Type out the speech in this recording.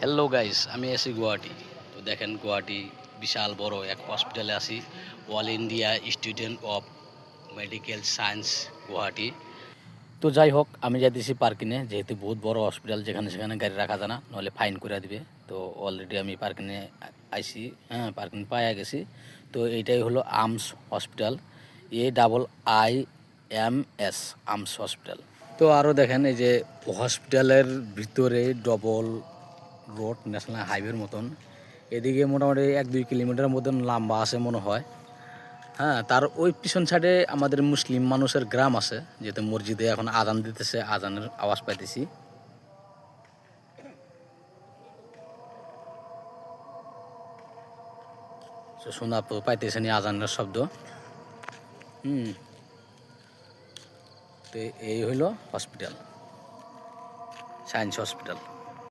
Hello guys, আমি আছি গুয়াহাটি। তো দেখেন গুয়াহাটি বিশাল বড় এক হসপিটালে আছি, all India student of medical science Guwahati. তো যাই হোক, আমি যাইতেছি পার্কিংয়ে, যেহেতু বহুত বড় হসপিটাল, যেখানে সেখানে গাড়ি রাখা যায় না, নাহলে ফাইন করে দিবে। তো অলরেডি আমি পার্কিংয়ে আইছি, হ্যাঁ পার্কিং পাইয়া গেছি। তো এইটাই হলো আমস হসপিটাল, AIMS আমস হসপিটাল। তো আরও দেখেন, এই যে হসপিটালের ভিতরে ডবল রোড, ন্যাশনাল হাইওয়ের মতন। এদিকে মোটামুটি 1-2 কিলোমিটার মতন লম্বা আছে মনে হয়। হ্যাঁ, তার ওই পিছন সাইডে আমাদের মুসলিম মানুষের গ্রাম আছে, যেহেতু মসজিদে এখন আজান দিতেছে, আজানের আওয়াজ পাইতেছি। শোনা পাইতেছে নি আজানের শব্দ। তো এই হইল হসপিটাল, সায়েন্স হসপিটাল।